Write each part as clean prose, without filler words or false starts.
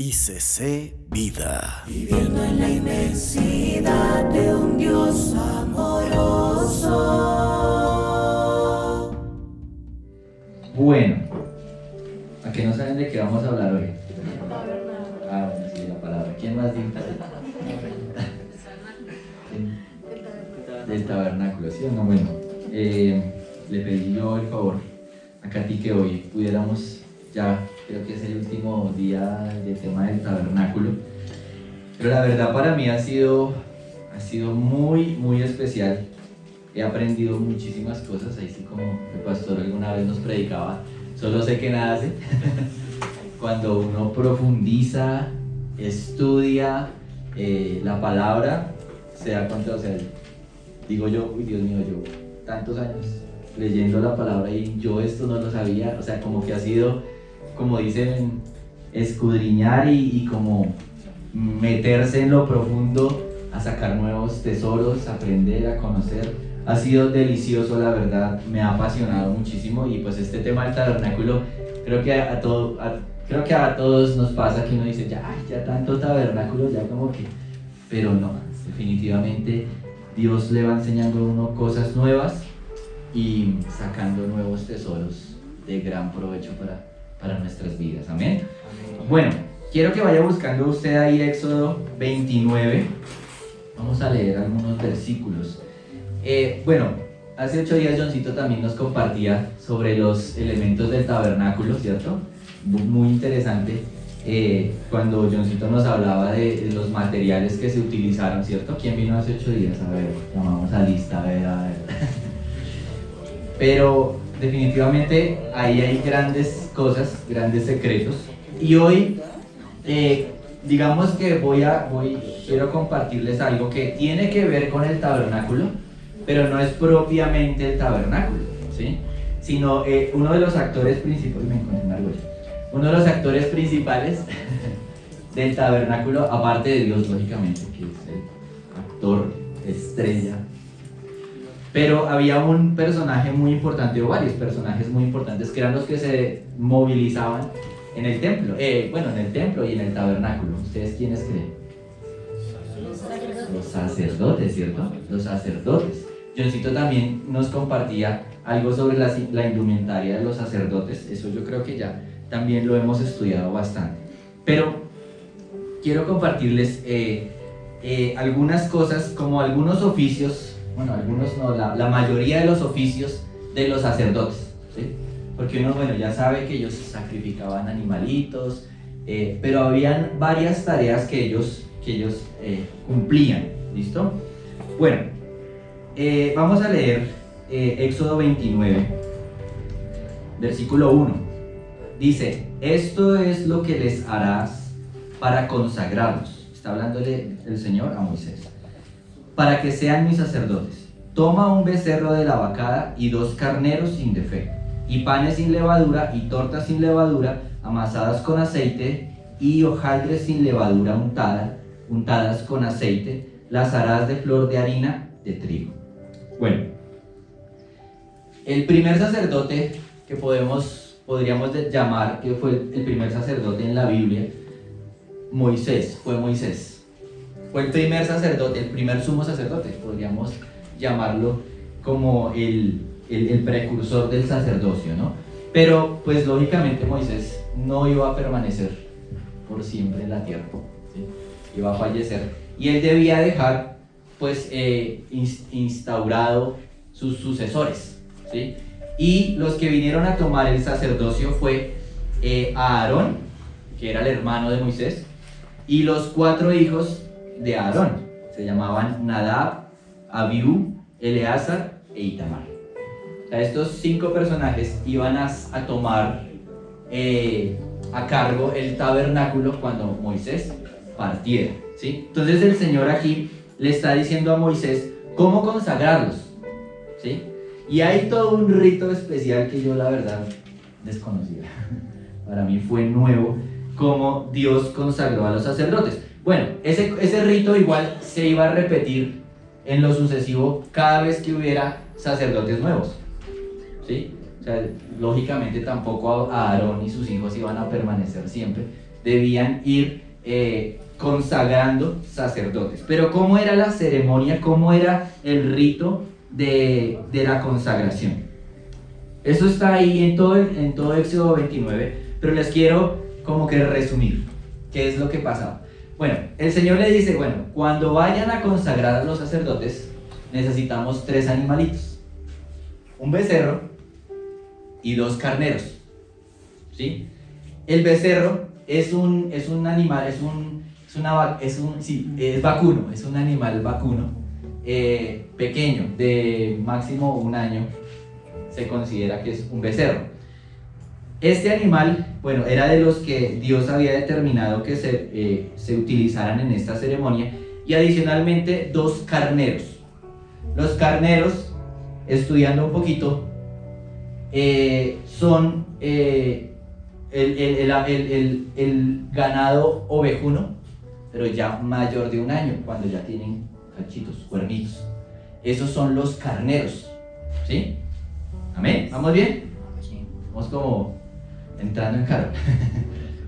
ICC Vida. Viviendo en la inmensidad de un Dios amoroso. Bueno, ¿a qué no saben de qué vamos a hablar hoy? Ah, bueno, sí, la palabra. ¿Quién más dijo? Del tabernáculo, ¿sí o no? Bueno, le pedí yo el favor a Katy que hoy pudiéramos, ya creo que es el último día del tema del tabernáculo, pero la verdad para mí ha sido muy, muy especial. He aprendido muchísimas cosas, ahí sí como el pastor alguna vez nos predicaba, solo sé que nada sé. Cuando uno profundiza, estudia la palabra, se da cuenta, o sea, digo yo, uy Dios mío, yo tantos años leyendo la palabra y yo esto no lo sabía, o sea, como que ha sido, como dicen, escudriñar y como meterse en lo profundo a sacar nuevos tesoros, aprender a conocer. Ha sido delicioso, la verdad, me ha apasionado muchísimo y pues este tema del tabernáculo, creo que a todos nos pasa que uno dice, ya tanto tabernáculo, ya como que, pero no, definitivamente Dios le va enseñando a uno cosas nuevas y sacando nuevos tesoros de gran provecho para nuestras vidas, amén. Bueno, quiero que vaya buscando usted ahí Éxodo 29, vamos a leer algunos versículos. Bueno, hace 8 días Johncito también nos compartía sobre los elementos del tabernáculo, ¿cierto? Muy interesante, cuando Johncito nos hablaba de los materiales que se utilizaron, ¿cierto? ¿Quién vino hace 8 días? A ver, llamamos a lista, a ver. Pero definitivamente ahí hay grandes cosas, grandes secretos. Y hoy, digamos que quiero compartirles algo que tiene que ver con el tabernáculo, pero no es propiamente el tabernáculo, ¿sí? Sino uno de los actores principales, uno de los actores principales del tabernáculo, aparte de Dios, lógicamente, que es el actor estrella. Pero había un personaje muy importante, o varios personajes muy importantes, que eran los que se movilizaban en el templo, en el templo y en el tabernáculo. ¿Ustedes quiénes creen? Los sacerdotes, ¿cierto? Los sacerdotes. Johncito también nos compartía algo sobre la indumentaria de los sacerdotes. Eso yo creo que ya también lo hemos estudiado bastante. Pero quiero compartirles algunas cosas, como algunos oficios. Bueno, algunos no, la mayoría de los oficios de los sacerdotes, ¿sí? Porque uno, ya sabe que ellos sacrificaban animalitos, pero habían varias tareas que ellos cumplían, ¿listo? Bueno, vamos a leer Éxodo 29, versículo 1. Dice, esto es lo que les harás para consagrarlos. Está hablándole el Señor a Moisés. Para que sean mis sacerdotes. Toma un becerro de la vacada y 2 carneros sin defecto, y panes sin levadura y tortas sin levadura, amasadas con aceite, y hojaldres sin levadura untadas con aceite, las harás de flor de harina de trigo. Bueno, el primer sacerdote que podríamos llamar que fue el primer sacerdote en la Biblia, fue Moisés. Fue el primer sacerdote, el primer sumo sacerdote, podríamos llamarlo como el precursor del sacerdocio, ¿no? Pero pues lógicamente Moisés no iba a permanecer por siempre en la tierra, ¿sí? Iba a fallecer y él debía dejar pues instaurado sus sucesores, ¿sí? Y los que vinieron a tomar el sacerdocio fue Aarón, que era el hermano de Moisés, y los 4 hijos de Aarón, se llamaban Nadab, Abiú, Eleazar e Itamar. O sea, estos 5 personajes iban a tomar a cargo el tabernáculo cuando Moisés partiera, ¿sí? Entonces el Señor aquí le está diciendo a Moisés cómo consagrarlos, ¿sí? Y hay todo un rito especial que yo la verdad desconocía. Para mí fue nuevo cómo Dios consagró a los sacerdotes. Bueno, ese rito igual se iba a repetir en lo sucesivo cada vez que hubiera sacerdotes nuevos, ¿sí? O sea, lógicamente tampoco a Aarón y sus hijos iban a permanecer siempre, debían ir consagrando sacerdotes. Pero ¿cómo era la ceremonia? ¿Cómo era el rito de la consagración? Eso está ahí en todo Éxodo 29, pero les quiero como que resumir qué es lo que pasaba. Bueno, el Señor le dice, bueno, cuando vayan a consagrar a los sacerdotes, necesitamos 3 animalitos. Un becerro y 2 carneros. ¿Sí? El becerro es un animal, es vacuno, es un animal vacuno, pequeño, de máximo 1 año, se considera que es un becerro. Este animal, bueno, era de los que Dios había determinado que se utilizaran en esta ceremonia, y adicionalmente 2 carneros. Los carneros, estudiando un poquito, son el ganado ovejuno, pero ya mayor de 1 año, cuando ya tienen cachitos, cuernitos. Esos son los carneros, ¿sí? ¿Amén? ¿Vamos bien? Vamos como entrando en carro.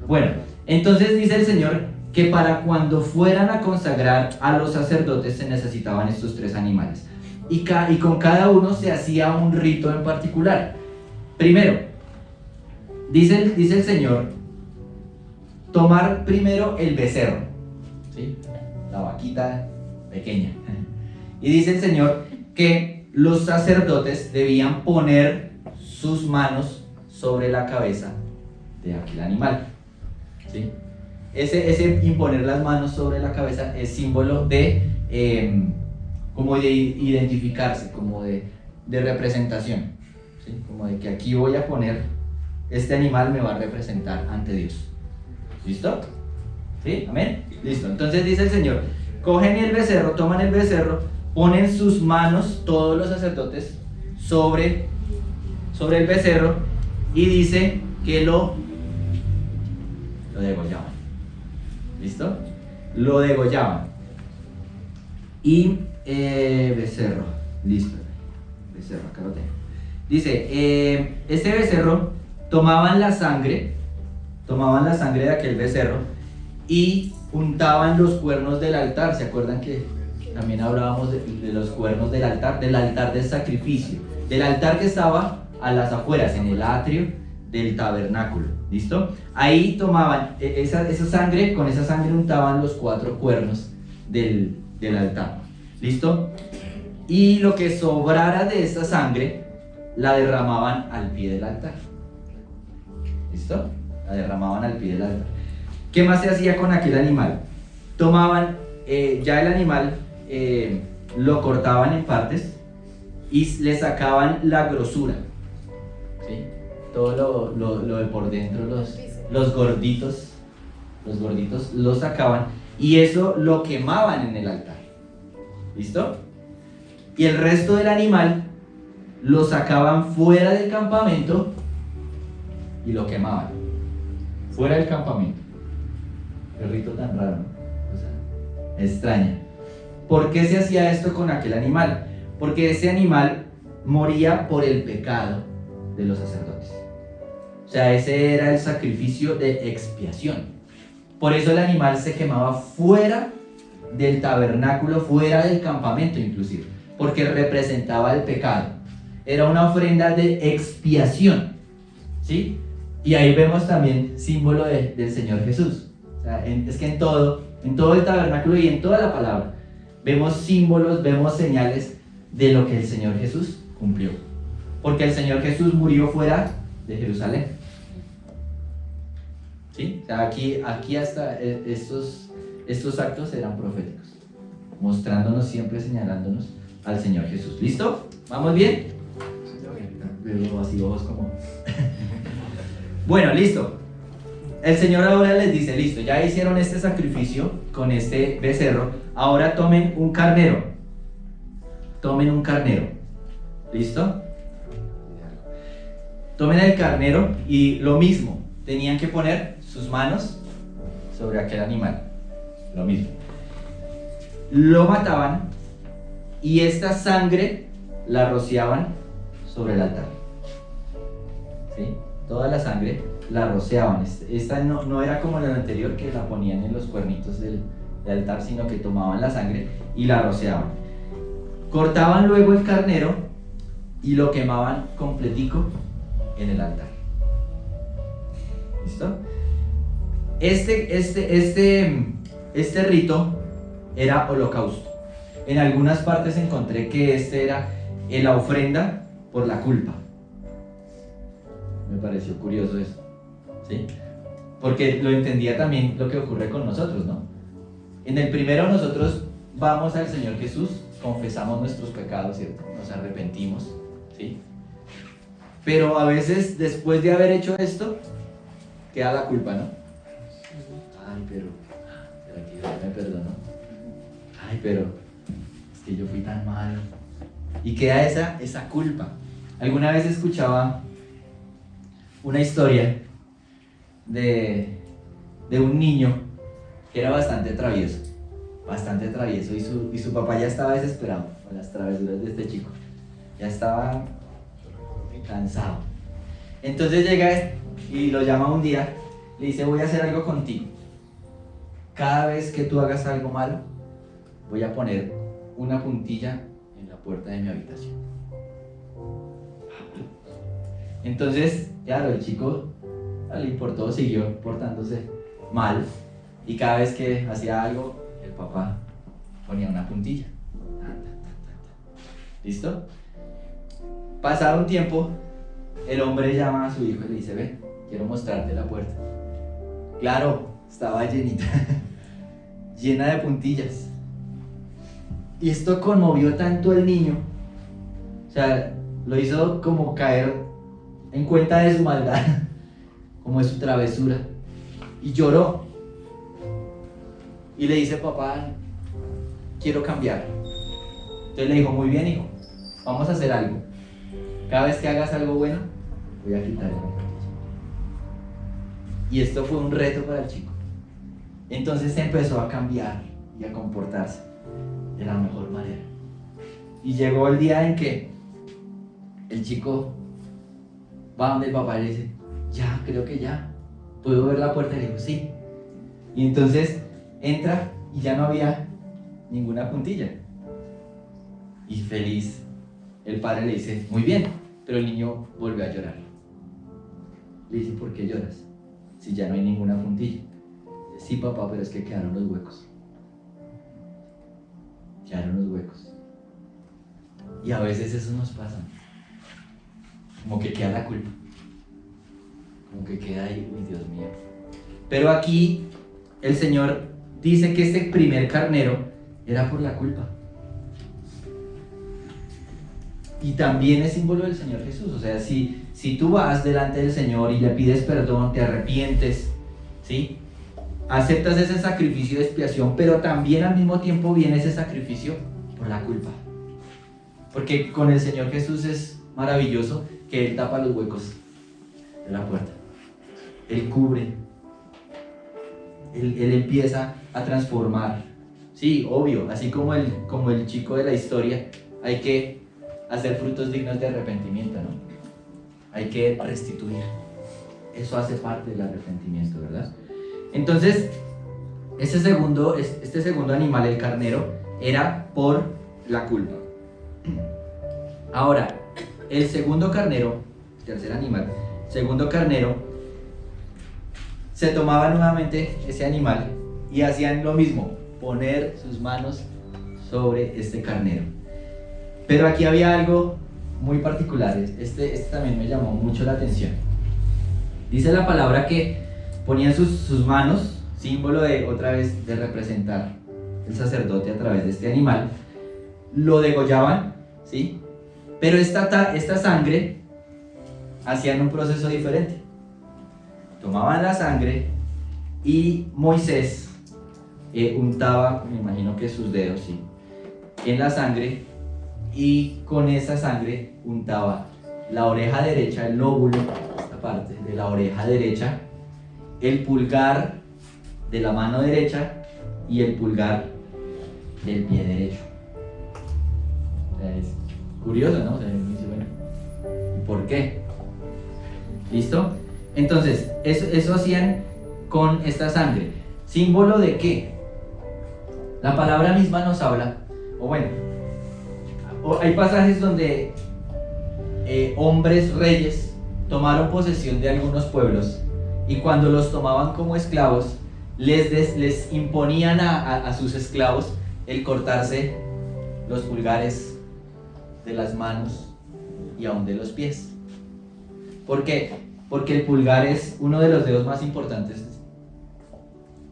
Bueno, entonces dice el Señor que para cuando fueran a consagrar a los sacerdotes se necesitaban estos 3 animales. Y con cada uno se hacía un rito en particular. Primero, dice el Señor, tomar primero el becerro, ¿sí? La vaquita pequeña. Y dice el Señor que los sacerdotes debían poner sus manos sobre la cabeza de aquel animal, ¿sí? Ese imponer las manos sobre la cabeza es símbolo de como de identificarse, como de representación, ¿sí? Como de que aquí voy a poner, este animal me va a representar ante Dios. ¿Listo? ¿Sí? ¿Amén? Listo. Entonces dice el Señor, cogen el becerro, toman el becerro, ponen sus manos, todos los sacerdotes, sobre el becerro, y dice que lo degollaban. ¿Listo? Lo degollaban. Y becerro, listo. Becerro, acá lo tengo. Dice, este becerro, tomaban la sangre de aquel becerro y untaban los cuernos del altar. ¿Se acuerdan que también hablábamos de los cuernos del altar del sacrificio? Del altar que estaba a las afueras, en el atrio del tabernáculo. ¿Listo? Ahí tomaban esa sangre, con esa sangre untaban los 4 cuernos del altar. ¿Listo? Y lo que sobrara de esa sangre la derramaban al pie del altar. ¿Listo? La derramaban al pie del altar. ¿Qué más se hacía con aquel animal? Tomaban ya el animal, lo cortaban en partes y le sacaban la grosura, ¿sí? Todo lo de por dentro, los gorditos los sacaban y eso lo quemaban en el altar. ¿Listo? Y el resto del animal lo sacaban fuera del campamento y lo quemaban fuera del campamento. Qué rito tan raro, ¿no? O sea, extraña. ¿Por qué se hacía esto con aquel animal? Porque ese animal moría por el pecado de los sacerdotes. O sea, ese era el sacrificio de expiación. Por eso el animal se quemaba fuera del tabernáculo, fuera del campamento inclusive, porque representaba el pecado. Era una ofrenda de expiación, ¿sí? Y ahí vemos también símbolo del Señor Jesús. O sea, es que en todo el tabernáculo y en toda la palabra vemos símbolos, vemos señales de lo que el Señor Jesús cumplió. Porque el Señor Jesús murió fuera de Jerusalén. ¿Sí? O sea, aquí hasta estos actos eran proféticos, mostrándonos siempre, señalándonos al Señor Jesús. ¿Listo? ¿Vamos bien? Pero así ojos como... Bueno, listo. El Señor ahora les dice, listo, ya hicieron este sacrificio con este becerro, ahora tomen un carnero. Tomen un carnero. ¿Listo? Tomen el carnero y lo mismo, tenían que poner sus manos sobre aquel animal. Lo mismo. Lo mataban y esta sangre la rociaban sobre el altar. ¿Sí? Toda la sangre la rociaban. Esta no era como la anterior, que la ponían en los cuernitos del altar, sino que tomaban la sangre y la rociaban. Cortaban luego el carnero y lo quemaban completico en el altar. ¿Listo? Este rito era holocausto. En algunas partes encontré que era la ofrenda por la culpa. Me pareció curioso eso, ¿sí? Porque lo entendía también lo que ocurre con nosotros, ¿no? En el primero nosotros vamos al Señor Jesús, confesamos nuestros pecados, ¿cierto? Nos arrepentimos, ¿sí? Pero a veces después de haber hecho esto, queda la culpa, ¿no? Ay, pero ¿será que Dios me perdonó? Ay, pero es que yo fui tan malo. Y queda esa culpa. Alguna vez escuchaba una historia de un niño que era bastante travieso, y su papá ya estaba desesperado con las travesuras de este chico. Ya estaba cansado. Entonces llega y lo llama un día, le dice: voy a hacer algo contigo. Cada vez que tú hagas algo malo, voy a poner una puntilla en la puerta de mi habitación. Entonces, claro, el chico no le importó, siguió portándose mal, y cada vez que hacía algo, el papá ponía una puntilla. ¿Listo? Pasado un tiempo, el hombre llama a su hijo y le dice: ven, quiero mostrarte la puerta. Claro, estaba llenita, llena de puntillas. Y esto conmovió tanto al niño, o sea, lo hizo como caer en cuenta de su maldad, como de su travesura, y lloró. Y le dice: papá, quiero cambiar. Entonces le dijo: muy bien, hijo, vamos a hacer algo. Cada vez que hagas algo bueno, voy a quitarle la puntilla. Y esto fue un reto para el chico. Entonces empezó a cambiar y a comportarse de la mejor manera. Y llegó el día en que el chico va donde el papá y le dice: ya, creo que ya, ¿puedo ver la puerta? Y le dijo: sí. Y entonces entra y ya no había ninguna puntilla. Y feliz, el padre le dice: muy bien. Pero el niño volvió a llorar. Le dice: ¿por qué lloras? Si ya no hay ninguna puntilla. Dice: sí, papá, pero es que quedaron los huecos. Quedaron los huecos. Y a veces eso nos pasa. Como que queda la culpa. Como que queda ahí: uy, Dios mío. Pero aquí el Señor dice que este primer carnero era por la culpa. Y también es símbolo del Señor Jesús. O sea, si tú vas delante del Señor y le pides perdón, te arrepientes, ¿sí? Aceptas ese sacrificio de expiación, pero también al mismo tiempo viene ese sacrificio por la culpa. Porque con el Señor Jesús es maravilloso que Él tapa los huecos de la puerta. Él cubre. Él empieza a transformar. Sí, obvio, así como el chico de la historia, hay que hacer frutos dignos de arrepentimiento, ¿no? Hay que restituir. Eso hace parte del arrepentimiento, ¿verdad? Entonces, este segundo animal, el carnero, era por la culpa. Ahora, el segundo carnero, tercer animal, segundo carnero, se tomaba nuevamente ese animal y hacían lo mismo, poner sus manos sobre este carnero. Pero aquí había algo muy particular. Este también me llamó mucho la atención. Dice la palabra que ponían sus manos, símbolo de, otra vez, de representar el sacerdote a través de este animal, lo degollaban, ¿sí? Pero esta sangre hacían un proceso diferente. Tomaban la sangre y Moisés untaba, me imagino que sus dedos, ¿sí?, en la sangre, y con esa sangre untaba la oreja derecha, el lóbulo, esta parte de la oreja derecha, el pulgar de la mano derecha y el pulgar del pie derecho. O sea, es curioso, ¿no? O sea, uno dice, bueno, ¿por qué? ¿Listo? Entonces, eso hacían con esta sangre. ¿Símbolo de qué? La palabra misma nos habla, o bueno, hay pasajes donde hombres reyes tomaron posesión de algunos pueblos y cuando los tomaban como esclavos, les imponían a sus esclavos el cortarse los pulgares de las manos y aún de los pies. ¿Por qué? Porque el pulgar es uno de los dedos más importantes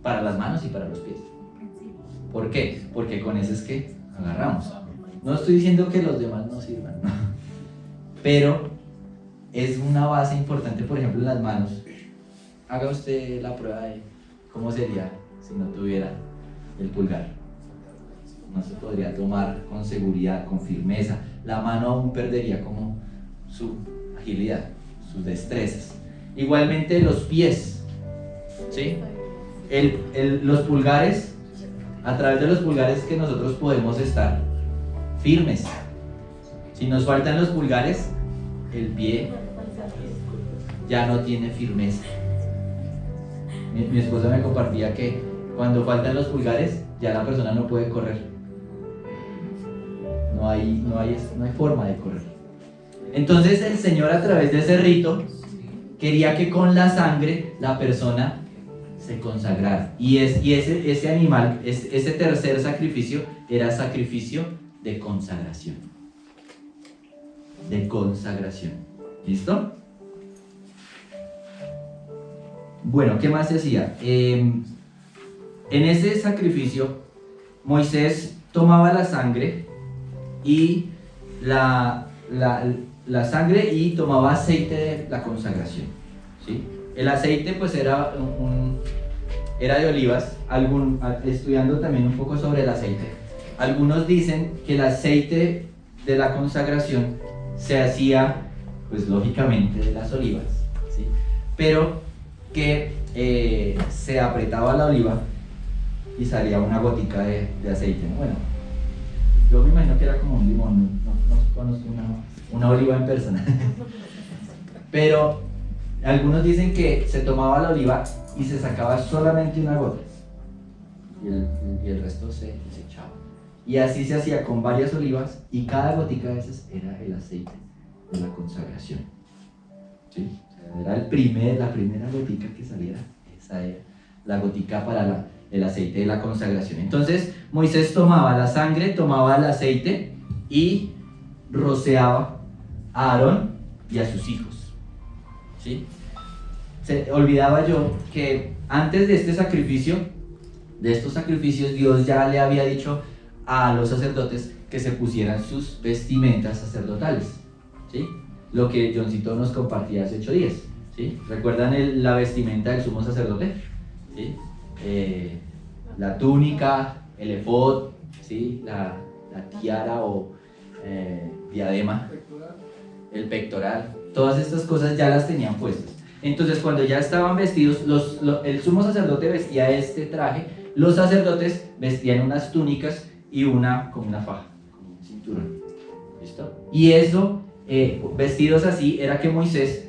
para las manos y para los pies. ¿Por qué? Porque con ese es que agarramos. No estoy diciendo que los demás no sirvan, ¿no? Pero es una base importante, por ejemplo, en las manos. Haga usted la prueba de cómo sería si no tuviera el pulgar. No se podría tomar con seguridad, con firmeza. La mano aún perdería como su agilidad, sus destrezas. Igualmente los pies, ¿sí? Los pulgares, a través de los pulgares que nosotros podemos estar firmes. Si nos faltan los pulgares, el pie ya no tiene firmeza. Mi esposa me compartía que cuando faltan los pulgares, ya la persona no puede correr. No hay forma de correr. Entonces el Señor, a través de ese rito, quería que con la sangre la persona se consagrara. Y ese animal, ese tercer sacrificio, era sacrificio de consagración. De consagración. ¿Listo? Bueno, ¿qué más se hacía? En ese sacrificio, Moisés tomaba la sangre y la sangre y tomaba aceite de la consagración, ¿sí? El aceite pues era de olivas. Estudiando también un poco sobre el aceite, algunos dicen que el aceite de la consagración se hacía pues lógicamente de las olivas, ¿sí? Pero que se apretaba la oliva y salía una gotica de aceite, ¿no? Bueno, yo me imagino que era como un limón, no conozco una oliva en persona. Pero algunos dicen que se tomaba la oliva y se sacaba solamente una gota y el resto se echaba. Y así se hacía con varias olivas y cada gotica de esas era el aceite de la consagración, ¿sí? Era la primera gotica que saliera, esa era la gotica para el aceite de la consagración. Entonces Moisés tomaba la sangre, tomaba el aceite y rociaba a Aarón y a sus hijos, ¿sí? Se olvidaba yo que antes de estos sacrificios, Dios ya le había dicho a los sacerdotes que se pusieran sus vestimentas sacerdotales, ¿sí? Lo que Johncito nos compartía hace 8 días, ¿sí? ¿Recuerdan la vestimenta del sumo sacerdote? ¿Sí? La túnica, el efod, ¿sí? La tiara o diadema, el pectoral, todas estas cosas ya las tenían puestas. Entonces cuando ya estaban vestidos, el sumo sacerdote vestía este traje, los sacerdotes vestían unas túnicas y como una faja, como un cinturón. ¿Listo? Y eso, vestidos así, era que Moisés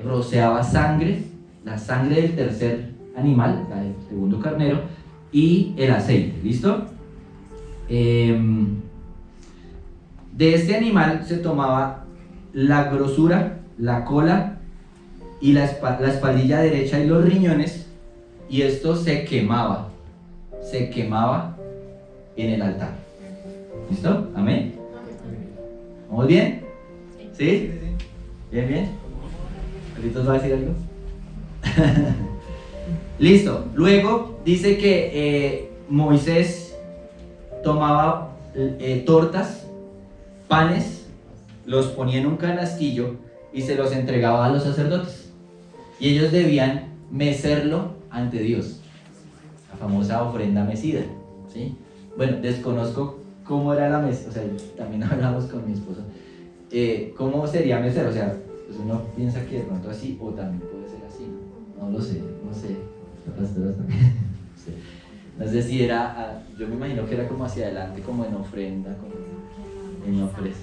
rociaba sangre, la sangre del tercer animal, la del segundo carnero, y el aceite. ¿Listo? De este animal se tomaba la grosura, la cola y la espaldilla derecha y los riñones, y esto se quemaba en el altar. ¿Listo? ¿Amén? ¿Vamos bien? ¿Sí? ¿Bien? ¿Carlitos va a decir algo? Listo. Luego dice que Moisés tomaba tortas, panes, los ponía en un canastillo y se los entregaba a los sacerdotes. Y ellos debían mecerlo ante Dios. La famosa ofrenda mecida, ¿sí? Bueno, desconozco cómo era la mesa, o sea, también hablamos con mi esposa. ¿Cómo sería mecer? O sea, pues uno piensa que de pronto así, o también puede ser así, ¿no? No lo sé. No sé si era, yo me imagino que era como hacia adelante, como en ofrenda, como en ofrenda.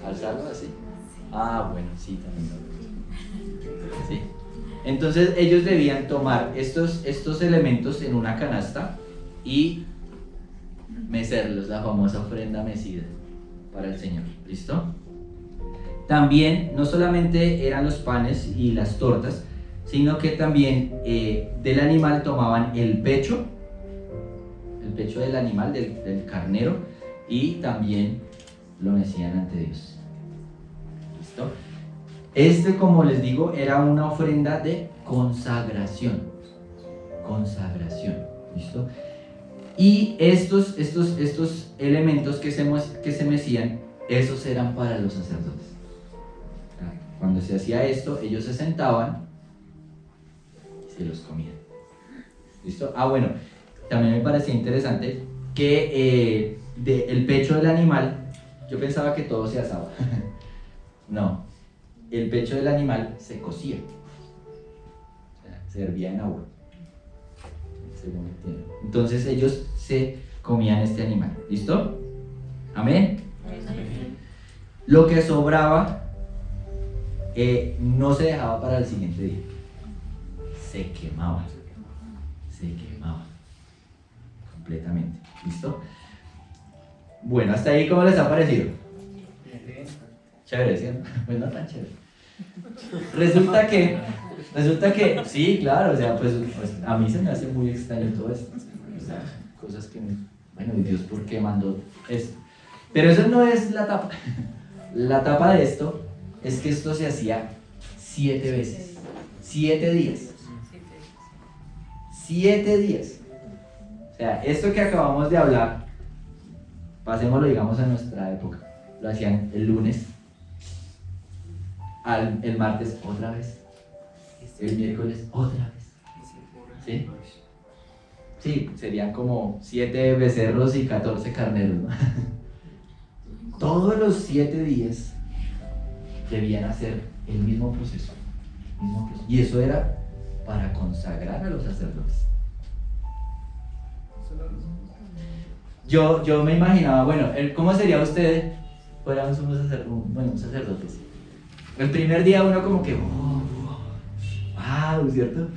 ¿Alzarlo así? Ah, bueno, sí, también. ¿sí? Entonces ellos debían tomar estos elementos en una canasta y mecerlos, la famosa ofrenda mecida para el Señor. ¿Listo? También no solamente eran los panes y las tortas, sino que también del animal tomaban el pecho del animal, del carnero, y también lo mecían ante Dios. ¿Listo? Como les digo, era una ofrenda de consagración. ¿Listo? Y estos elementos que se mecían, esos eran para los sacerdotes. Cuando se hacía esto, ellos se sentaban y se los comían. ¿Listo? Bueno, también me parecía interesante que el pecho del animal, yo pensaba que todo se asaba. No, el pecho del animal se cocía, o sea, se hervía en agua, según entiendo. Entonces ellos se comían este animal. ¿Listo? ¿Amén? Amén. Lo que sobraba no se dejaba para el siguiente día, se quemaba completamente. ¿Listo? Bueno, hasta ahí, ¿cómo les ha parecido? Chévere, ¿sí? Pues no tan chévere. Resulta que sí, claro, o sea, pues a mí se me hace muy extraño todo esto. O sea, cosas que, bueno, ¿y Dios por qué mandó esto? Pero eso no es la tapa. La tapa de esto es que esto se hacía 7 veces, 7 días. 7 días. O sea, esto que acabamos de hablar, pasémoslo, digamos, a nuestra época. Lo hacían el lunes, el martes otra vez, el miércoles otra vez. ¿Sí? Sí, serían como 7 becerros y 14 carneros, ¿no? Todos los 7 días debían hacer el mismo proceso. Y eso era para consagrar a los sacerdotes. Yo me imaginaba, bueno, ¿cómo sería usted? Fuéramos un sacerdote. El primer día uno como que, wow, ¿cierto?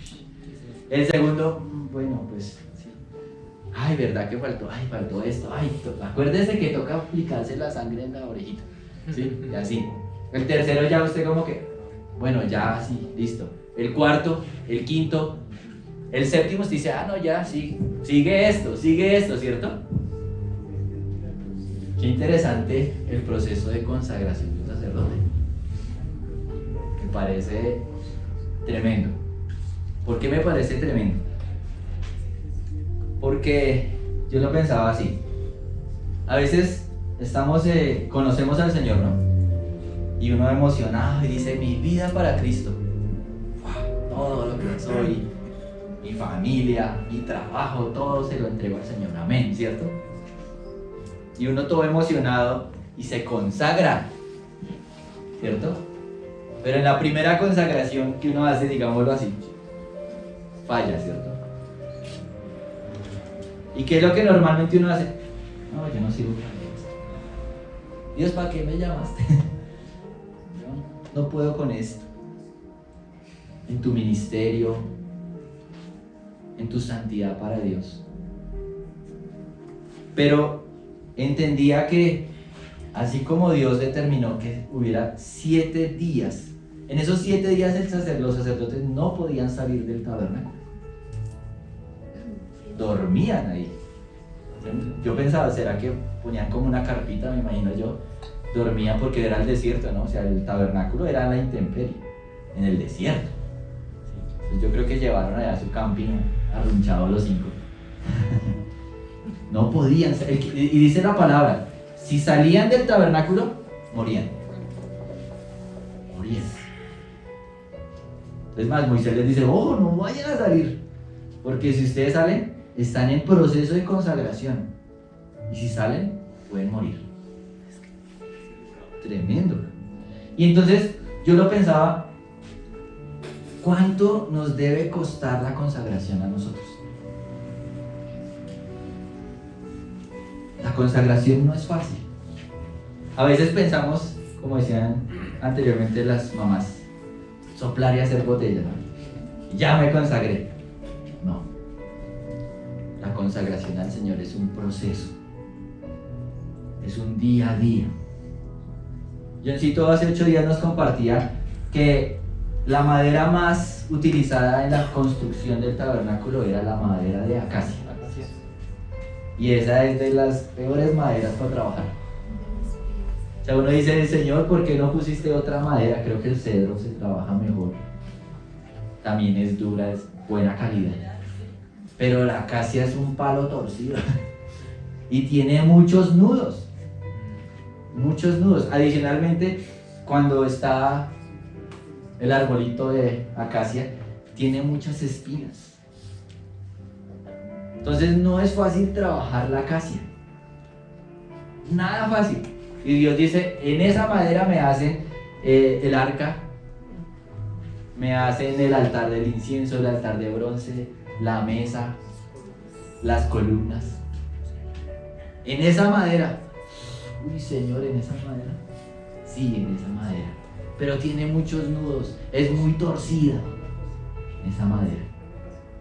El segundo, bueno, pues, sí. Ay, ¿verdad que faltó? Ay, faltó esto. Ay, acuérdese que toca aplicarse la sangre en la orejita. ¿Sí? Y así. El tercero ya usted como que, bueno, ya, sí, listo. El cuarto, el quinto, el séptimo usted dice, no, ya, sí, sigue esto, ¿cierto? Qué interesante el proceso de consagración de un sacerdote. Me parece tremendo. ¿Por qué me parece tremendo? Porque yo lo pensaba así. A veces conocemos al Señor, ¿no? Y uno emocionado y dice, mi vida para Cristo. Todo lo que soy, mi familia, mi trabajo, todo se lo entrego al Señor. Amén, ¿cierto? Y uno todo emocionado y se consagra, ¿cierto? Pero en la primera consagración que uno hace, digámoslo así, falla, ¿cierto? ¿Y qué es lo que normalmente uno hace? No, yo no sirvo para Dios. Dios, ¿para qué me llamaste? No puedo con esto. En tu ministerio, en tu santidad para Dios. Pero entendía que así como Dios determinó que hubiera 7 días, en esos 7 días los sacerdotes no podían salir del tabernáculo. Dormían ahí. Yo pensaba, ¿será que ponían como una carpita? Me imagino yo. Dormían porque era el desierto, ¿no? O sea, el tabernáculo era la intemperie, en el desierto. ¿Sí? Entonces yo creo que llevaron allá su camping arrunchados los 5. No podían, y dice la palabra, si salían del tabernáculo, morían. Es más, Moisés les dice, ojo, no vayan a salir, porque si ustedes salen, están en proceso de consagración, y si salen, pueden morir. Tremendo. Y entonces yo lo pensaba, ¿cuánto nos debe costar la consagración a nosotros? La consagración no es fácil. A veces pensamos, como decían anteriormente las mamás, soplar y hacer botella. Ya me consagré. No. La consagración al Señor es un proceso. Es un día a día. Johncito hace 8 días nos compartía que la madera más utilizada en la construcción del tabernáculo era la madera de acacia. Y esa es de las peores maderas para trabajar. O sea, uno dice, Señor, ¿por qué no pusiste otra madera? Creo que el cedro se trabaja mejor. También es dura, es buena calidad. Pero la acacia es un palo torcido. Y tiene muchos nudos. Muchos nudos. Adicionalmente, cuando está el arbolito de acacia, tiene muchas espinas. Entonces no es fácil trabajar la acacia. Nada fácil. Y Dios dice, en esa madera me hacen el arca, me hacen el altar del incienso, el altar de bronce, la mesa, las columnas. En esa madera. Uy, Señor, ¿en esa madera? Sí, en esa madera. Pero tiene muchos nudos, es muy torcida esa madera.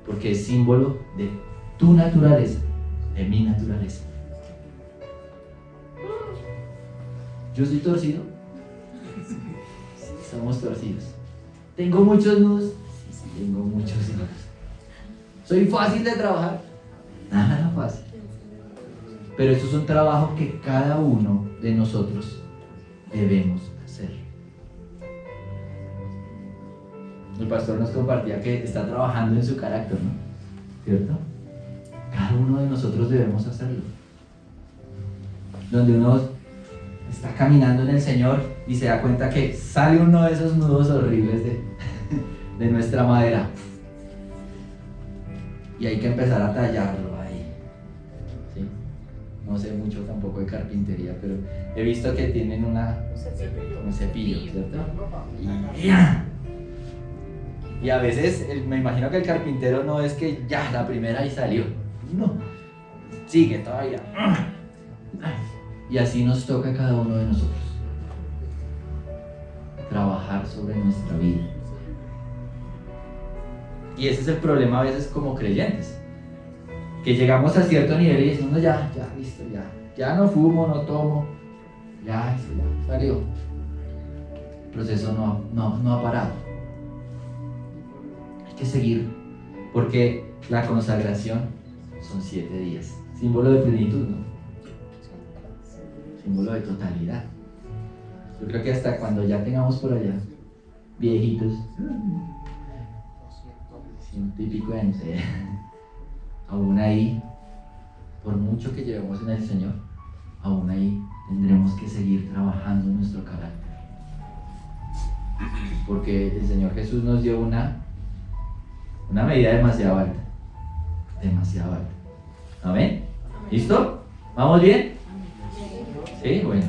Porque es símbolo de tu naturaleza, de mi naturaleza. ¿Yo soy torcido? Sí, somos torcidos. ¿Tengo muchos nudos? Sí, tengo muchos nudos. ¿Soy fácil de trabajar? Nada fácil. Pero esto es un trabajo que cada uno de nosotros debemos hacer. El pastor nos compartía que está trabajando en su carácter, ¿no? ¿Cierto? Cada uno de nosotros debemos hacerlo. Donde uno está caminando en el Señor y se da cuenta que sale uno de esos nudos horribles de nuestra madera. Y hay que empezar a tallarlo ahí. ¿Sí? No sé mucho tampoco de carpintería, pero he visto que tienen un cepillo, ¿cierto? Y a veces me imagino que el carpintero no es que ya la primera y salió. No. Sigue todavía. Y así nos toca a cada uno de nosotros trabajar sobre nuestra vida. Y ese es el problema a veces como creyentes, que llegamos a cierto nivel y decimos, ya, listo, ya no fumo, no tomo, ya, eso ya salió. El proceso no ha parado. Hay que seguir, porque la consagración son 7 días, símbolo de plenitud, ¿no? Símbolo de totalidad. Yo creo que hasta cuando ya tengamos por allá viejitos, 100 y pico de años, aún ahí, por mucho que llevemos en el Señor, aún ahí tendremos que seguir trabajando en nuestro carácter, porque el Señor Jesús nos dio una medida demasiado alta. ¿Amén? ¿Listo? ¿Vamos bien? Sí, bueno.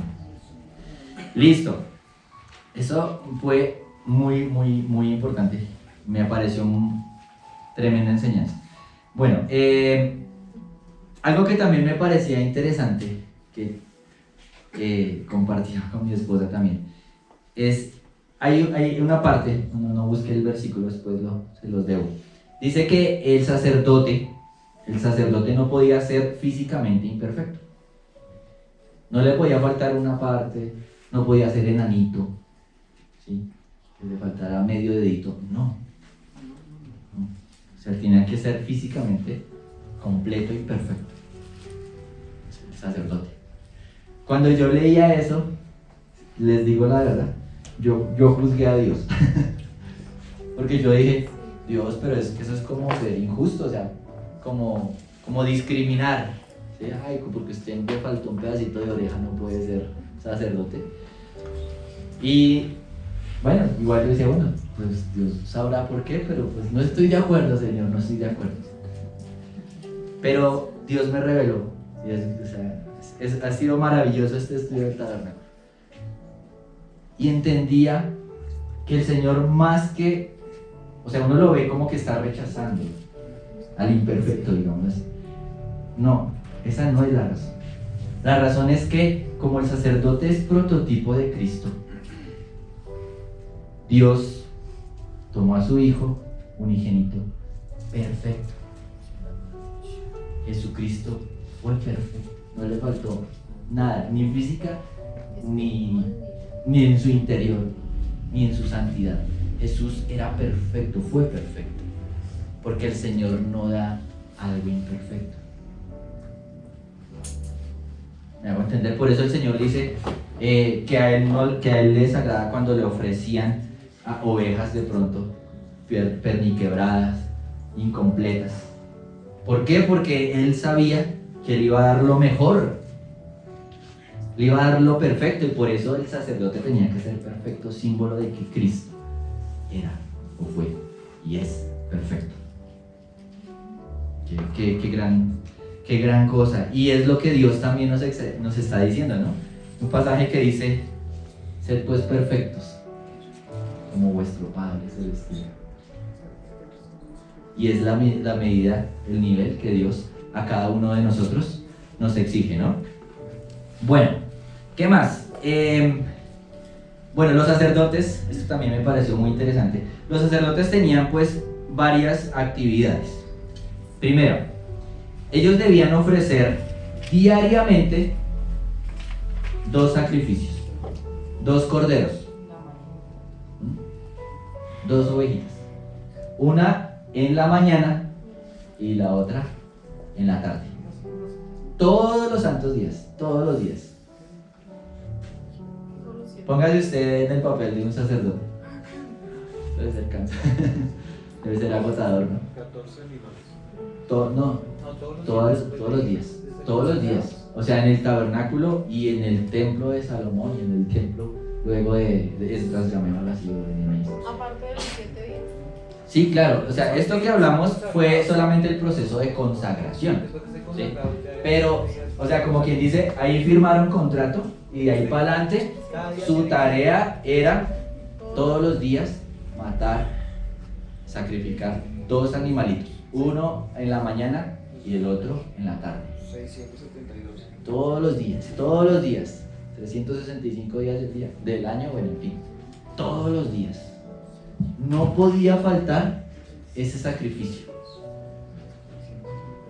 Listo. Eso fue muy importante. Me pareció tremenda enseñanza. Bueno, algo que también me parecía interesante, que compartía con mi esposa también, es, hay una parte, no busqué el versículo, después se los debo. Dice que el sacerdote no podía ser físicamente imperfecto. No le podía faltar una parte, no podía ser enanito, ¿sí? Que le faltara medio dedito, no. O sea, tenía que ser físicamente completo y perfecto. El sacerdote. Cuando yo leía eso, les digo la verdad, yo juzgué a Dios. Porque yo dije, Dios, pero es que eso es como ser injusto, o sea, como discriminar. ¿Sí? Ay, porque usted le faltó un pedacito de oreja, no puede ser sacerdote. Y bueno, igual yo decía, bueno, pues Dios sabrá por qué, pero pues no estoy de acuerdo, Señor, no estoy de acuerdo. Pero Dios me reveló, o sea, ha sido maravilloso este estudio del tabernáculo. Y entendía que el Señor más que, o sea, uno lo ve como que está rechazando al imperfecto, digamos así. No, esa no es la razón. La razón es que como el sacerdote es prototipo de Cristo, Dios tomó a su Hijo unigénito perfecto. Jesucristo fue perfecto, no le faltó nada, ni física, ni en su interior, ni en su santidad. Jesús era perfecto, fue perfecto, porque el Señor no da algo imperfecto. ¿Me hago entender? Por eso el Señor dice que a él les agrada cuando le ofrecían a ovejas de pronto perniquebradas, incompletas. ¿Por qué? Porque Él sabía que le iba a dar lo mejor, le iba a dar lo perfecto, y por eso el sacerdote tenía que ser perfecto, símbolo de que Cristo era o fue y es perfecto. Qué gran cosa. Y es lo que Dios también nos está diciendo, ¿no? Un pasaje que dice: sed pues perfectos como vuestro Padre Celestial. Y es la medida, el nivel que Dios a cada uno de nosotros nos exige, ¿no? Bueno, ¿qué más? Bueno, los sacerdotes, esto también me pareció muy interesante. Los sacerdotes tenían pues varias actividades. Primero, ellos debían ofrecer diariamente 2 sacrificios, 2 corderos, 2 ovejitas, una en la mañana y la otra en la tarde. Todos los santos días, todos los días. Póngase usted en el papel de un sacerdote. Debe ser cansado. Debe ser agotador, ¿no? 14 animales. Todos los días. Todos los días. O sea, en el tabernáculo y en el templo de Salomón y en el templo luego de Esdras, llamémoslo así, o de Nehemías. Aparte de los 7 días. Sí, claro. O sea, esto que hablamos fue solamente el proceso de consagración. ¿Sí? Pero, o sea, como quien dice, ahí firmaron contrato y de ahí para adelante su tarea era todos los días matar, sacrificar 2 animalitos, uno en la mañana y el otro en la tarde. 672. Todos los días, 365 días del año, bueno, en fin, todos los días. No podía faltar ese sacrificio.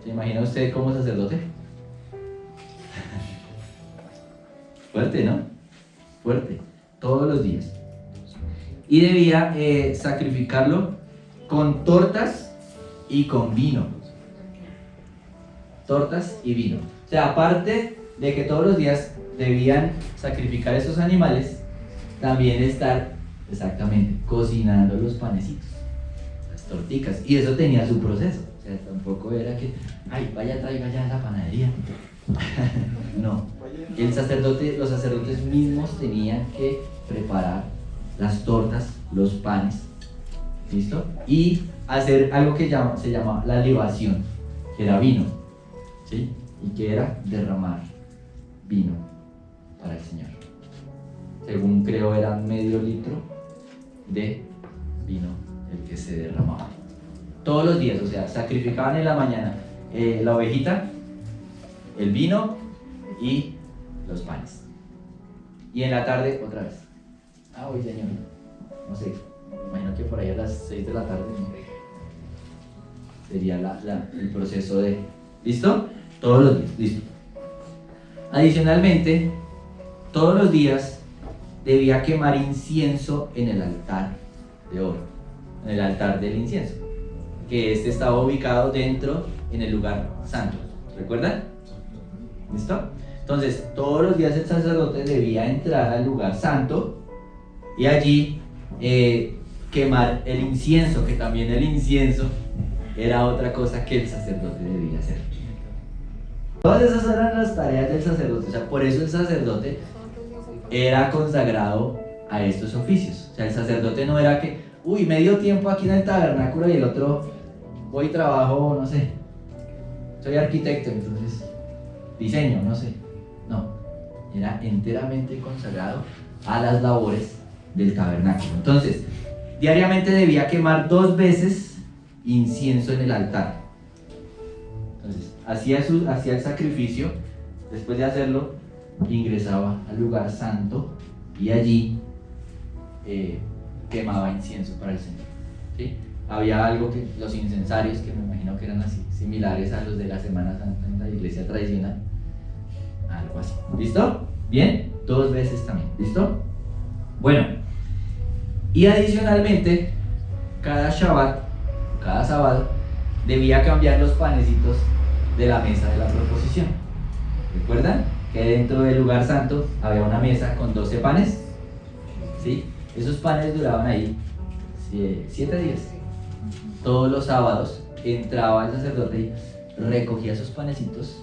¿Se imagina usted como sacerdote? Fuerte, ¿no? Fuerte, todos los días. Y debía sacrificarlo con tortas y con vino. Tortas y vino. O sea, aparte de que todos los días debían sacrificar esos animales, también estar exactamente cocinando los panecitos, las torticas. Y eso tenía su proceso. O sea, tampoco era que, ay, traiga ya la panadería. No, los sacerdotes mismos tenían que preparar las tortas, los panes, ¿listo? Y hacer algo que se llama la libación, que era vino, ¿sí? Y que era derramar vino para el Señor. Según creo eran medio litro de vino el que se derramaba. Todos los días, o sea, sacrificaban en la mañana la ovejita, el vino y los panes. Y en la tarde otra vez. Hoy Señor, no sé, imagino que por ahí a las 6 de la tarde, ¿no? Sería el proceso de... ¿Listo? Todos los días, listo. Adicionalmente, todos los días debía quemar incienso en el altar de oro, en el altar del incienso, que este estaba ubicado dentro en el lugar santo. ¿Recuerdan? ¿Listo? Entonces, todos los días el sacerdote debía entrar al lugar santo y allí quemar el incienso, que también el incienso era otra cosa que el sacerdote debía hacer. Todas esas eran las tareas del sacerdote. O sea, por eso el sacerdote era consagrado a estos oficios. O sea, el sacerdote no era que, medio tiempo aquí en el tabernáculo y el otro voy y trabajo, no sé, soy arquitecto, entonces diseño, no sé. No, era enteramente consagrado a las labores del tabernáculo. Entonces, diariamente debía quemar 2 veces incienso en el altar. Entonces, hacía el sacrificio. Después de hacerlo, ingresaba al lugar santo y allí quemaba incienso para el Señor. ¿sí? Había algo que los incensarios, que me imagino que eran así, similares a los de la Semana Santa en la iglesia tradicional, algo así. ¿Listo? ¿Bien? 2 veces también. ¿Listo? Bueno, y adicionalmente, cada Shabbat, cada sábado, debía cambiar los panecitos de la mesa de la proposición. ¿Recuerdan? Que dentro del lugar santo había una mesa con 12 panes, ¿sí? Esos panes duraban ahí 7 días. Todos los sábados entraba el sacerdote y recogía esos panecitos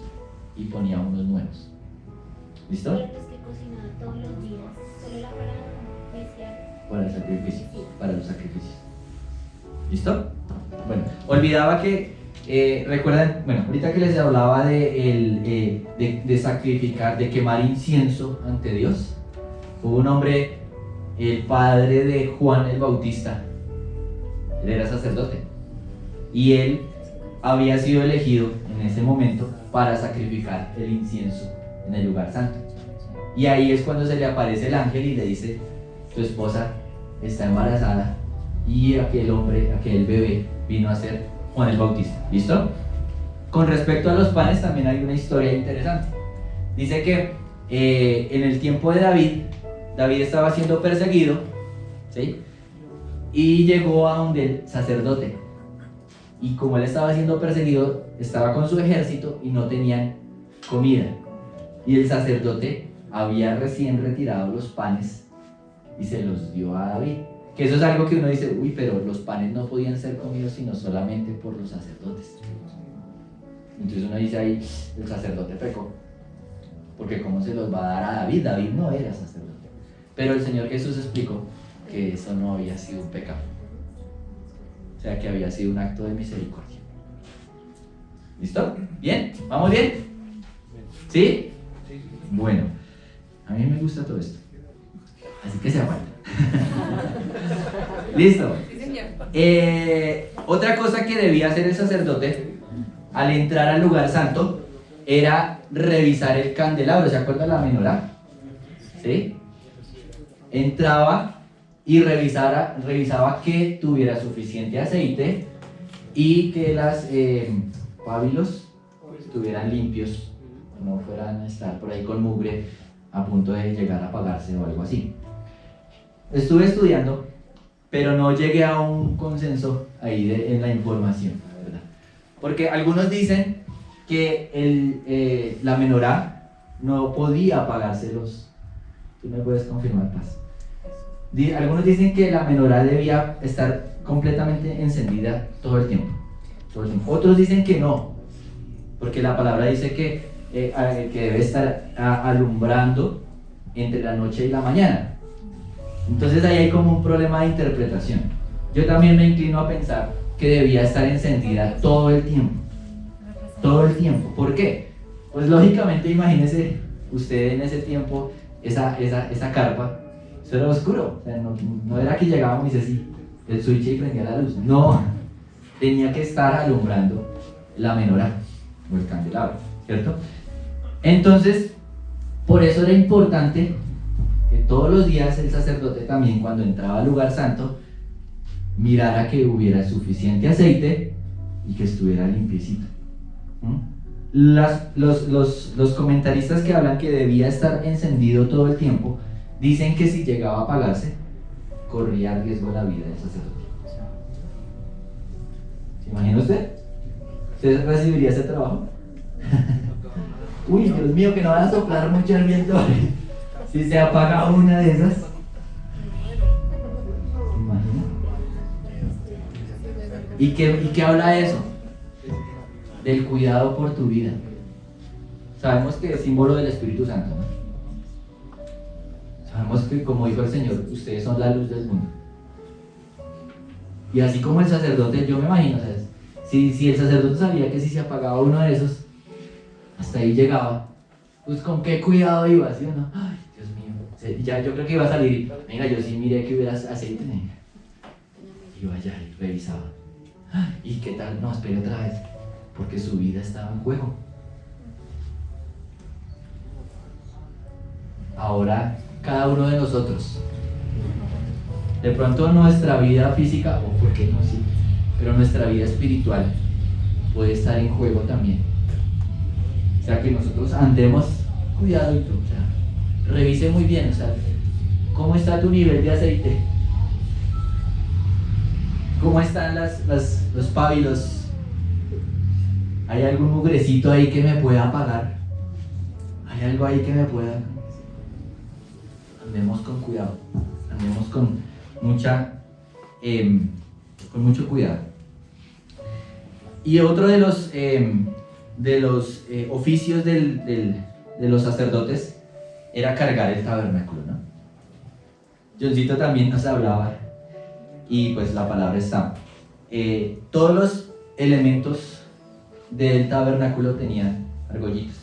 y ponía unos nuevos. ¿Listo? Los que cocinaban todos los días, solo era para especial. Para el sacrificio, para los sacrificios. ¿Listo? Bueno, olvidaba que, recuerdan, bueno, ahorita que les hablaba de sacrificar, de quemar incienso ante Dios, hubo un hombre, el padre de Juan el Bautista, él era sacerdote, y él había sido elegido en ese momento para sacrificar el incienso en el lugar santo. Y ahí es cuando se le aparece el ángel y le dice: tu esposa está embarazada y aquel hombre, aquel bebé vino a ser Juan el Bautista. ¿Listo? Con respecto a los panes también hay una historia interesante. Dice que en el tiempo de David estaba siendo perseguido, ¿sí? Y llegó a donde el sacerdote, y como él estaba siendo perseguido, estaba con su ejército y no tenían comida, y el sacerdote había recién retirado los panes y se los dio a David. Que eso es algo que uno dice: uy, pero los panes no podían ser comidos sino solamente por los sacerdotes. Entonces uno dice ahí: el sacerdote pecó, porque ¿cómo se los va a dar a David? David no era sacerdote. Pero el Señor Jesús explicó que eso no había sido un pecado, o sea, que había sido un acto de misericordia. ¿Listo? ¿Bien? ¿Vamos bien? ¿Sí? Bueno, a mí me gusta todo esto, así que se aguanta. ¿Listo? Otra cosa que debía hacer el sacerdote al entrar al lugar santo era revisar el candelabro. ¿Se acuerdan la menorá? ¿Sí? Entraba y revisaba que tuviera suficiente aceite y que las pábilos estuvieran limpios, no fueran a estar por ahí con mugre a punto de llegar a apagarse o algo así. Estuve estudiando, pero no llegué a un consenso ahí en la información, la verdad. Porque algunos dicen que la menorá no podía apagarse los... ¿Tú me puedes confirmar, Paz? Algunos dicen que la menorá debía estar completamente encendida todo el tiempo. Otros dicen que no, porque la palabra dice que debe estar alumbrando entre la noche y la mañana. Entonces ahí hay como un problema de interpretación. Yo también me inclino a pensar que debía estar encendida todo el tiempo. Todo el tiempo. ¿Por qué? Pues lógicamente imagínese usted en ese tiempo, esa carpa, eso era oscuro. O sea, no era que llegábamos y dice sí, el switch y prendía la luz. No, tenía que estar alumbrando la menorá o el candelabro, ¿cierto? Entonces, por eso era importante que todos los días el sacerdote también, cuando entraba al lugar santo, mirara que hubiera suficiente aceite y que estuviera limpiecito. Los comentaristas que hablan que debía estar encendido todo el tiempo dicen que si llegaba a apagarse corría riesgo la vida del sacerdote. ¿Se imagina usted? ¿Usted recibiría ese trabajo? Uy, Dios mío, que no van a soplar mucho el viento. Si se apaga una de esas, ¿se imagina? ¿Y qué habla eso? Del cuidado por tu vida. Sabemos que es símbolo del Espíritu Santo, ¿no? Sabemos que, como dijo el Señor, ustedes son la luz del mundo. Y así como el sacerdote, yo me imagino, ¿sabes? Si el sacerdote sabía que si se apagaba uno de esos, hasta ahí llegaba, pues con qué cuidado iba, ¿sí o no? Ay, Dios mío, ya yo creo que iba a salir, venga, yo sí miré que hubiera aceite, venga. Iba allá y revisaba. ¿Y qué tal? No, espere otra vez, porque su vida estaba en juego. Ahora, cada uno de nosotros, de pronto nuestra vida física, o por qué no, sí, pero nuestra vida espiritual puede estar en juego también. O sea, que nosotros andemos cuidadito, o sea, revise muy bien, o sea, ¿cómo está tu nivel de aceite? ¿Cómo están los pábilos? ¿Hay algún mugrecito ahí que me pueda apagar? ¿Hay algo ahí que me pueda...? Andemos con cuidado, andemos con mucho cuidado. Y otro de los oficios de los sacerdotes era cargar el tabernáculo, ¿no? Johncito también nos hablaba, y pues la palabra está. Todos los elementos del tabernáculo tenían argollitas,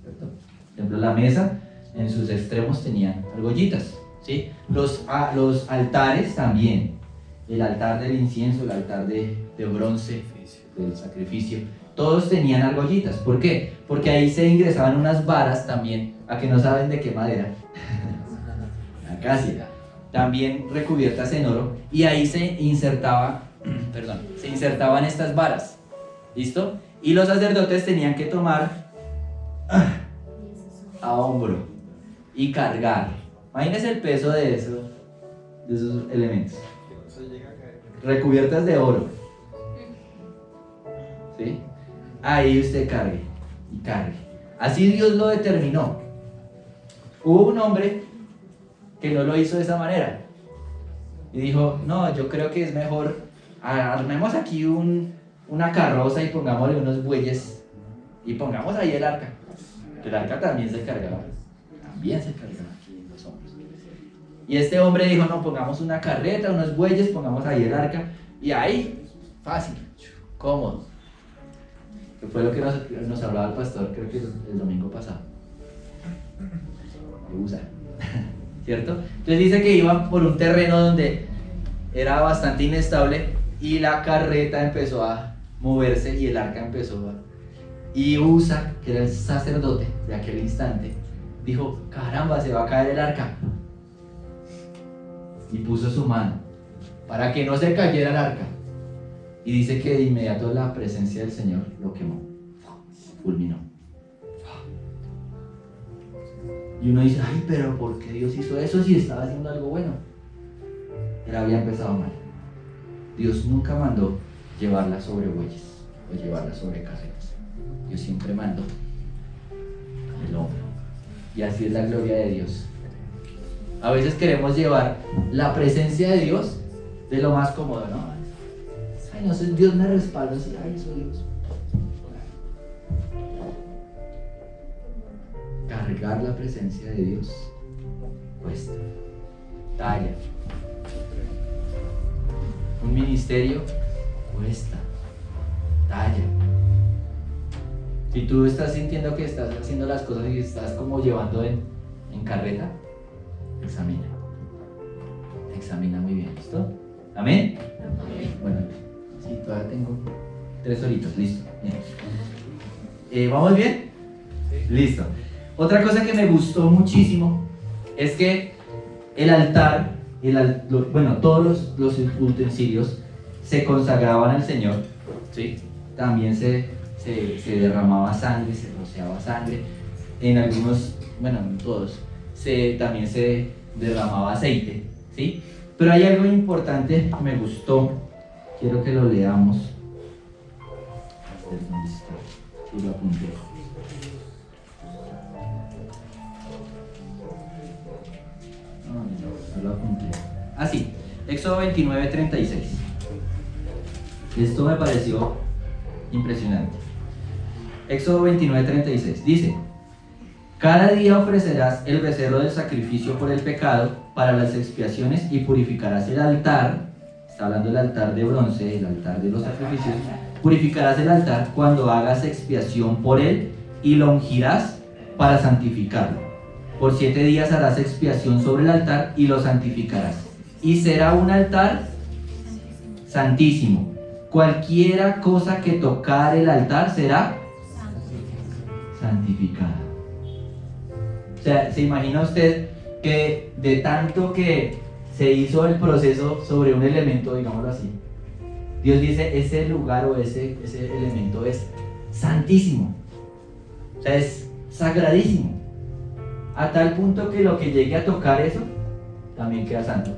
¿cierto? Por ejemplo, la mesa en sus extremos tenían argollitas, ¿sí? Los altares también, el altar del incienso, el altar de bronce, del sacrificio, todos tenían argollitas. ¿Por qué? Porque ahí se ingresaban unas varas también, a que no saben de qué madera, acacia, también recubiertas en oro, y ahí se insertaban estas varas, ¿listo? Y los sacerdotes tenían que tomar a hombro y cargar. Imagínense el peso de esos elementos, recubiertas de oro, ¿sí? Ahí usted cargue y cargue. Así Dios lo determinó. Hubo un hombre que no lo hizo de esa manera y dijo: no, yo creo que es mejor armemos aquí una carroza y pongámosle unos bueyes y pongamos ahí el arca. El arca también se cargaba aquí en los hombros. Y este hombre dijo: no, pongamos una carreta, unos bueyes, pongamos ahí el arca, y ahí, fácil, cómodo. Que fue lo que nos hablaba el pastor, creo que el domingo pasado. De USA, ¿cierto? Entonces dice que iban por un terreno donde era bastante inestable, y la carreta empezó a moverse y el arca empezó a... Y Usa, que era el sacerdote de aquel instante, dijo: caramba, se va a caer el arca. Y puso su mano para que no se cayera el arca. Y dice que de inmediato la presencia del Señor lo quemó, fulminó. Y uno dice: ay, pero ¿por qué Dios hizo eso si estaba haciendo algo bueno? Él había empezado mal. Dios nunca mandó llevarla sobre bueyes o llevarla sobre carretas. Dios siempre mandó el hombro. Y así es la gloria de Dios. A veces queremos llevar la presencia de Dios de lo más cómodo, ¿no? Ay, no sé, Dios me respalda, así, ay, soy Dios. Cargar la presencia de Dios cuesta, talla. Un ministerio cuesta, talla. Si tú estás sintiendo que estás haciendo las cosas y estás como llevando en carreta, examina muy bien, ¿listo? ¿Amén? Amén. Bueno, sí, todavía tengo 3 horitas, listo. Bien. ¿Vamos bien? Sí. Listo. Otra cosa que me gustó muchísimo es que el altar, todos los utensilios se consagraban al Señor, ¿sí? También se derramaba sangre, se rociaba sangre. En algunos, en todos, también se derramaba aceite, ¿sí? Pero hay algo importante que me gustó, quiero que lo leamos. ¿Dónde está? Aquí lo apunté. No lo apunté. Ah, sí, Éxodo 29:36. Esto me pareció impresionante. Éxodo 29:36 dice: cada día ofrecerás el becerro del sacrificio por el pecado para las expiaciones y purificarás el altar. Está hablando del altar de bronce, el altar de los sacrificios. Purificarás el altar cuando hagas expiación por él y lo ungirás para santificarlo. Por 7 días harás expiación sobre el altar y lo santificarás. Y será un altar santísimo. Cualquiera cosa que tocar el altar será santificada. O sea, ¿se imagina usted que de tanto que se hizo el proceso sobre un elemento, digámoslo así. Dios dice, ese lugar o ese elemento es santísimo. O sea, es sagradísimo. A tal punto que lo que llegue a tocar eso, también queda santo.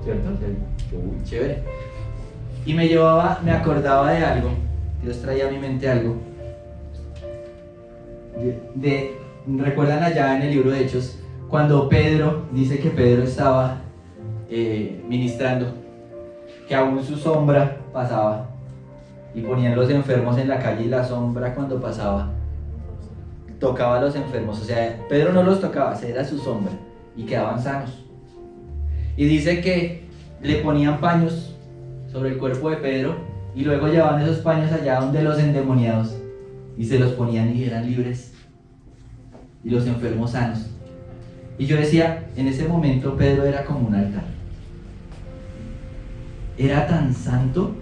¿Cierto? Uy, chévere. Y me acordaba de algo. Dios traía a mi mente algo. ¿Recuerdan allá en el libro de Hechos? Cuando Pedro, dice que Pedro estaba ministrando, que aún su sombra pasaba y ponían los enfermos en la calle y la sombra cuando pasaba tocaba a los enfermos, o sea, Pedro no los tocaba, era su sombra y quedaban sanos. Y dice que le ponían paños sobre el cuerpo de Pedro y luego llevaban esos paños allá donde los endemoniados y se los ponían y eran libres y los enfermos sanos. Y yo decía, en ese momento Pedro era como un altar. Era tan santo,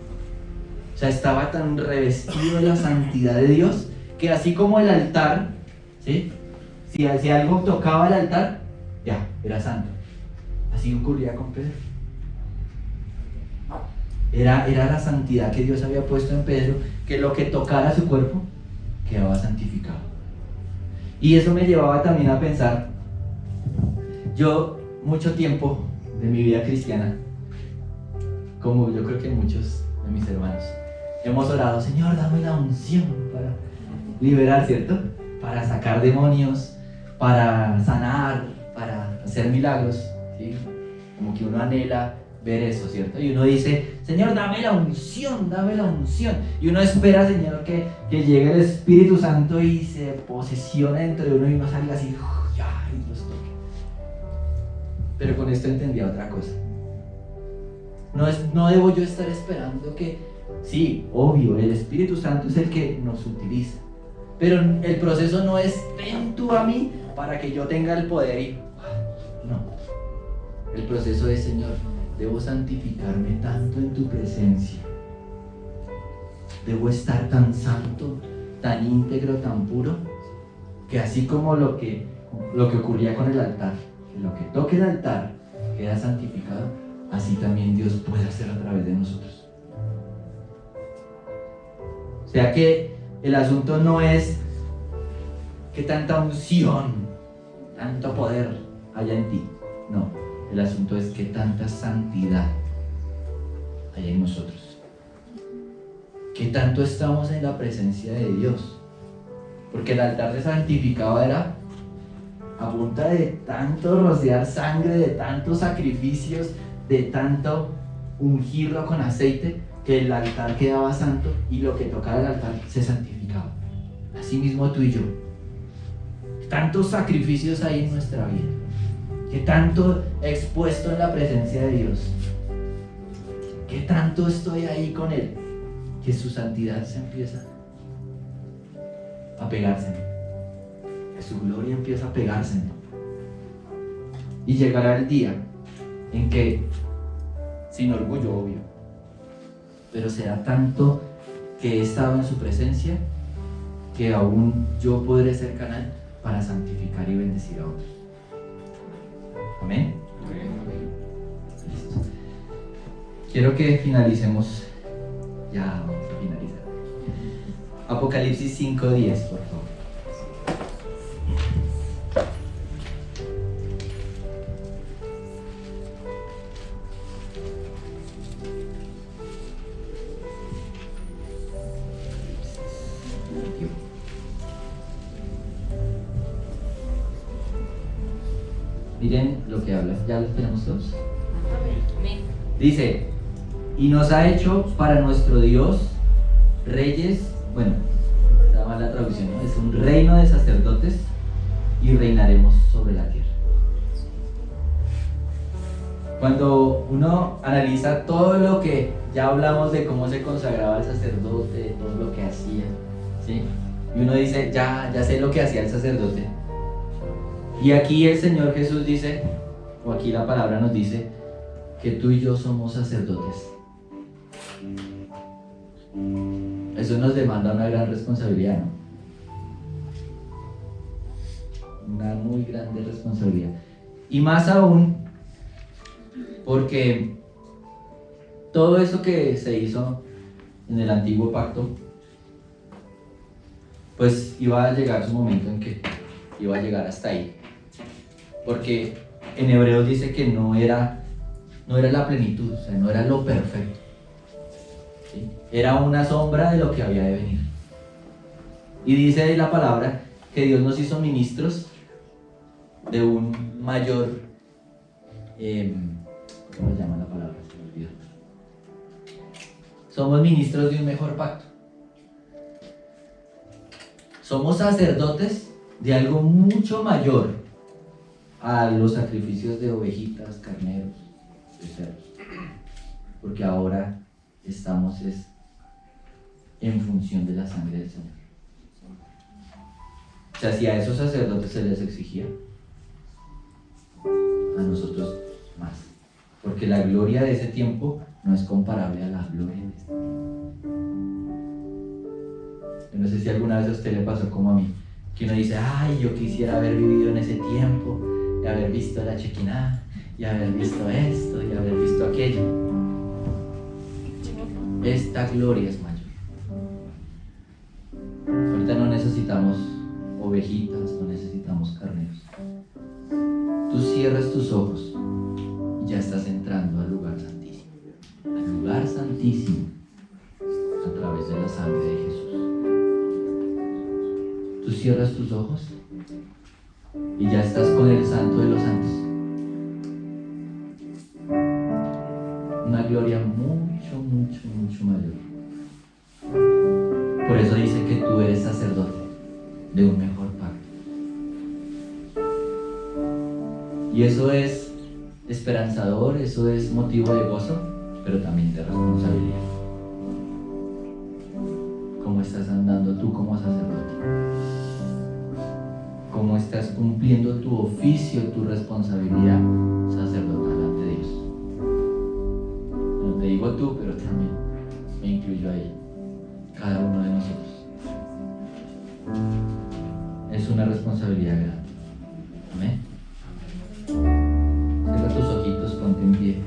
o sea, estaba tan revestido de la santidad de Dios, que así como el altar, ¿sí? Si algo tocaba el altar, ya, era santo. Así ocurría con Pedro. Era la santidad que Dios había puesto en Pedro, que lo que tocara su cuerpo quedaba santificado. Y eso me llevaba también a pensar, yo mucho tiempo de mi vida cristiana, como yo creo que muchos de mis hermanos, hemos orado, Señor, dame la unción para liberar, ¿cierto? Para sacar demonios, para sanar, para hacer milagros, ¿sí? Como que uno anhela ver eso, ¿cierto? Y uno dice, Señor, dame la unción, dame la unción. Y uno espera, Señor, que llegue el Espíritu Santo y se posesione dentro de uno y uno salga así, ya, y Dios toque. Pero con esto entendía otra cosa. No debo yo estar esperando que, sí, obvio, el Espíritu Santo es el que nos utiliza. Pero el proceso no es, ven tú a mí para que yo tenga el poder y... No. El proceso es, Señor, debo santificarme tanto en tu presencia. Debo estar tan santo, tan íntegro, tan puro, que así como lo que ocurría con el altar, que lo que toque el altar queda santificado, así también Dios puede hacer a través de nosotros. O sea que el asunto no es que tanta unción, tanto poder haya en ti. No, el asunto es que tanta santidad hay en nosotros. Que tanto estamos en la presencia de Dios. Porque el altar se santificaba era a punta de tanto rociar sangre, de tantos sacrificios, de tanto ungirlo con aceite, que el altar quedaba santo y lo que tocaba el altar se santificaba. Así mismo tú y yo. Tantos sacrificios hay en nuestra vida, que tanto expuesto en la presencia de Dios, que tanto estoy ahí con Él, que su santidad se empieza a pegárseme, que su gloria empieza a pegárseme. Y llegará el día en que, sin orgullo obvio, pero será tanto que he estado en su presencia que aún yo podré ser canal para santificar y bendecir a otros. Amén. Listo. Quiero que finalicemos. Ya vamos a finalizar. Apocalipsis 5:10, por favor. Miren lo que habla, ya lo tenemos todos. Dice, y nos ha hecho para nuestro Dios reyes, bueno, está mal la traducción, ¿no? Es un reino de sacerdotes y reinaremos sobre la tierra. Cuando uno analiza todo lo que ya hablamos de cómo se consagraba el sacerdote, de todo lo que hacía, ¿sí? Y uno dice, ya sé lo que hacía el sacerdote. Y aquí el Señor Jesús dice, o aquí la palabra nos dice, que tú y yo somos sacerdotes. Eso nos demanda una gran responsabilidad, ¿no? Una muy grande responsabilidad. Y más aún porque todo eso que se hizo en el antiguo pacto, pues iba a llegar su momento en que iba a llegar hasta ahí. Porque en Hebreos dice que no era la plenitud, o sea, no era lo perfecto. ¿Sí? Era una sombra de lo que había de venir. Y dice ahí la palabra que Dios nos hizo ministros de un mayor, ¿cómo se llama la palabra? Se me olvidó. Somos ministros de un mejor pacto. Somos sacerdotes de algo mucho mayor a los sacrificios de ovejitas, carneros, de cerdos. Porque ahora estamos en función de la sangre del Señor. O sea, si a esos sacerdotes se les exigía, a nosotros más. Porque la gloria de ese tiempo no es comparable a la gloria de este. Yo no sé si alguna vez a usted le pasó como a mí, que uno dice, ay, yo quisiera haber vivido en ese tiempo, y haber visto la Chequiná, y haber visto esto, y haber visto aquello. Esta gloria es mayor. Ahorita no necesitamos ovejitas, no necesitamos carneros. Tú cierras tus ojos y ya estás entrando al lugar santísimo. Al lugar santísimo a través de la sangre de Jesús. Tú cierras tus ojos y ya estás con el Santo de los Santos. Una gloria mucho, mucho, mucho mayor. Por eso dice que tú eres sacerdote de un mejor pacto. Y eso es esperanzador, eso es motivo de gozo, pero también de responsabilidad. ¿Cómo estás andando tú como sacerdote? ¿Cómo estás cumpliendo tu oficio, tu responsabilidad sacerdotal ante Dios? No te digo tú, pero también me incluyo a ella, cada uno de nosotros. Es una responsabilidad grande. Amén. Cierra tus ojitos, ponte en pie.